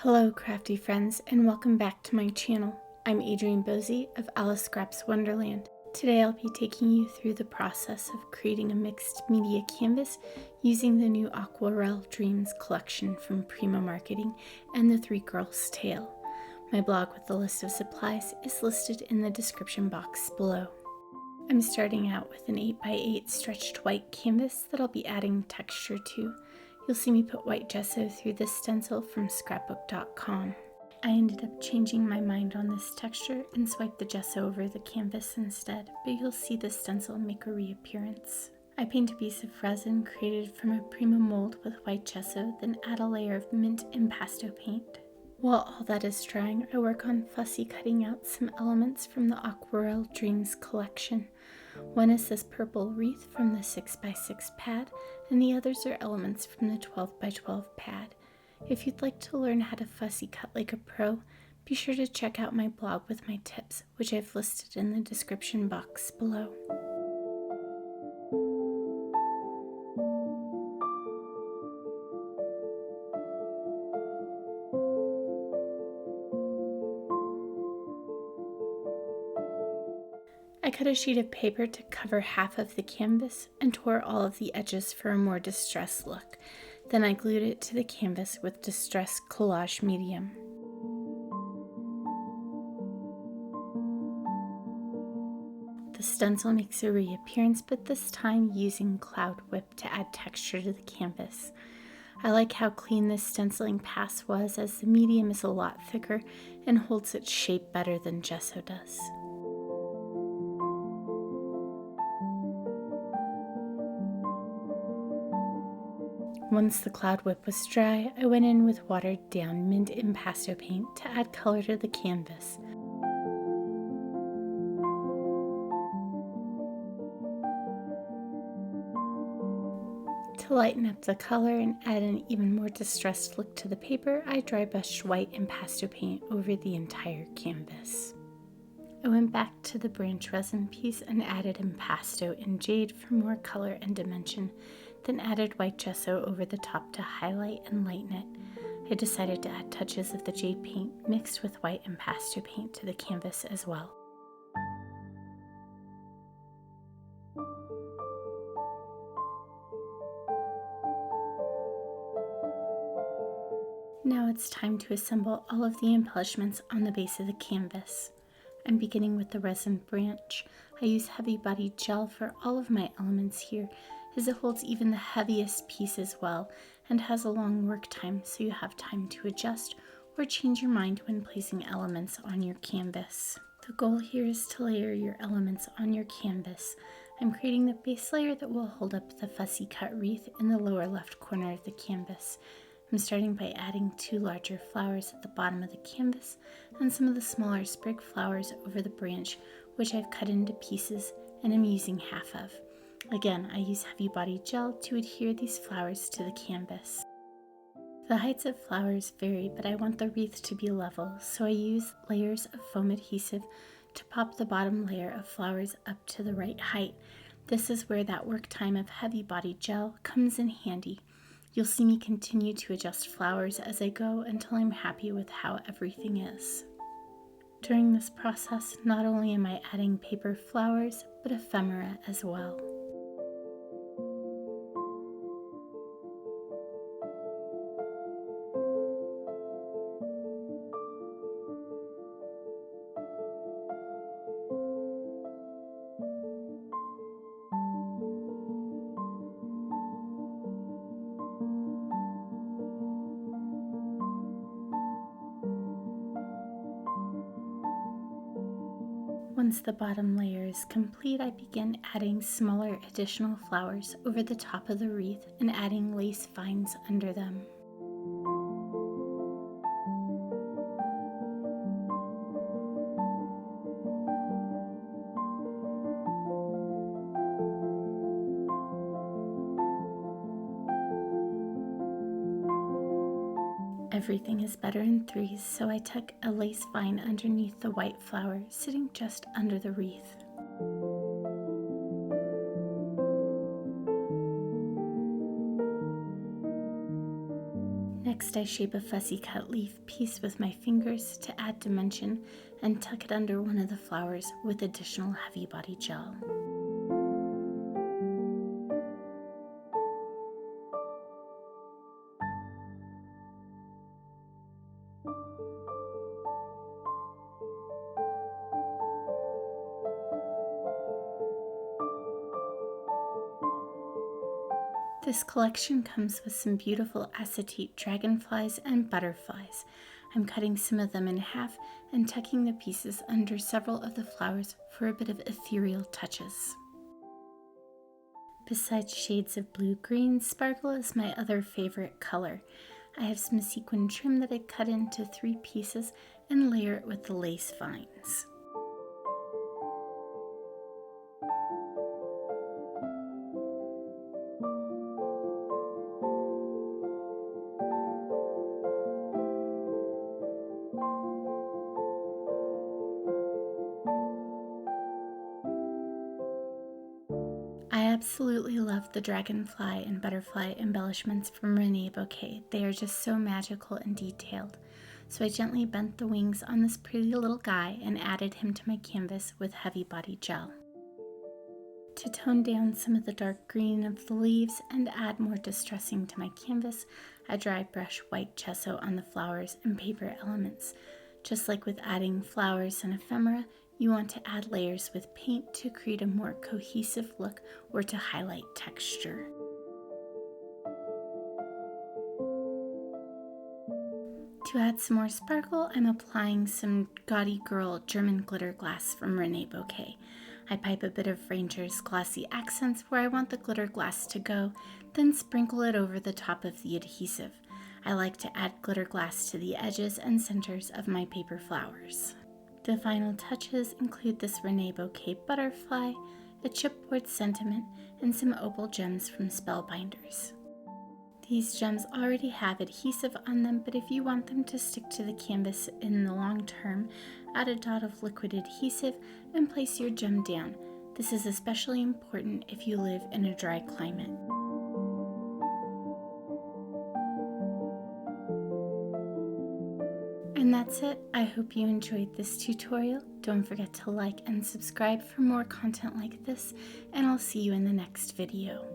Hello crafty friends and welcome back to my channel. I'm Adrienne Bosey of Alice Scraps Wonderland. Today I'll be taking you through the process of creating a mixed media canvas using the new Aquarelle Dreams collection from Prima Marketing and the Three Girls Tale. My blog with the list of supplies is listed in the description box below. I'm starting out with an 8x8 stretched white canvas that I'll be adding texture to. You'll see me put white gesso through this stencil from Scrapbook.com. I ended up changing my mind on this texture and swiped the gesso over the canvas instead, but you'll see the stencil make a reappearance. I paint a piece of resin created from a Prima mold with white gesso, then add a layer of mint impasto paint. While all that is drying, I work on Fussy cutting out some elements from the Aquarelle Dreams collection. One is this purple wreath from the 6x6 pad, and the others are elements from the 12x12 pad. If you'd like to learn how to fussy cut like a pro, be sure to check out my blog with my tips, which I've listed in the description box below. I cut a sheet of paper to cover half of the canvas and tore all of the edges for a more distressed look. Then I glued it to the canvas with Distress Collage Medium. The stencil makes a reappearance, but this time using Cloud Whip to add texture to the canvas. I like how clean this stenciling pass was, as the medium is a lot thicker and holds its shape better than gesso does. Once the Cloud Whip was dry, I went in with watered down mint impasto paint to add color to the canvas. To lighten up the color and add an even more distressed look to the paper, I dry brushed white impasto paint over the entire canvas. I went back to the branch resin piece and added impasto in jade for more color and dimension, then added white gesso over the top to highlight and lighten it. I decided to add touches of the jade paint mixed with white impasto paint to the canvas as well. Now it's time to assemble all of the embellishments on the base of the canvas. I'm beginning with the resin branch. I use heavy bodied gel for all of my elements here, as it holds even the heaviest pieces well and has a long work time, so you have time to adjust or change your mind when placing elements on your canvas. The goal here is to layer your elements on your canvas. I'm creating the base layer that will hold up the fussy cut wreath in the lower left corner of the canvas. I'm starting by adding 2 larger flowers at the bottom of the canvas and some of the smaller sprig flowers over the branch, which I've cut into pieces and am using half of. Again, I use heavy body gel to adhere these flowers to the canvas. The heights of flowers vary, but I want the wreath to be level, so I use layers of foam adhesive to pop the bottom layer of flowers up to the right height. This is where that work time of heavy body gel comes in handy. You'll see me continue to adjust flowers as I go until I'm happy with how everything is. During this process, not only am I adding paper flowers, but ephemera as well. Once the bottom layer is complete, I begin adding smaller additional flowers over the top of the wreath and adding lace vines under them. Everything is better in threes, so I tuck a lace vine underneath the white flower, sitting just under the wreath. Next, I shape a fussy cut leaf piece with my fingers to add dimension and tuck it under one of the flowers with additional heavy body gel. This collection comes with some beautiful acetate dragonflies and butterflies. I'm cutting some of them in half and tucking the pieces under several of the flowers for a bit of ethereal touches. Besides shades of blue-green, sparkle is my other favorite color. I have some sequin trim that I cut into 3 pieces and layer it with the lace vines. I absolutely love the dragonfly and butterfly embellishments from Reneabouquets. They are just so magical and detailed. So I gently bent the wings on this pretty little guy and added him to my canvas with heavy body gel. To tone down some of the dark green of the leaves and add more distressing to my canvas, I dry brush white gesso on the flowers and paper elements. Just like with adding flowers and ephemera, you want to add layers with paint to create a more cohesive look or to highlight texture. To add some more sparkle, I'm applying some Gaudy Girl German glitter glass from Reneabouquets. I pipe a bit of Ranger's glossy accents where I want the glitter glass to go, then sprinkle it over the top of the adhesive. I like to add glitter glass to the edges and centers of my paper flowers. The final touches include this Reneabouquets butterfly, a chipboard sentiment, and some opal gems from Spellbinders. These gems already have adhesive on them, but if you want them to stick to the canvas in the long term, add a dot of liquid adhesive and place your gem down. This is especially important if you live in a dry climate. And that's it. I hope you enjoyed this tutorial. Don't forget to like and subscribe for more content like this, and I'll see you in the next video.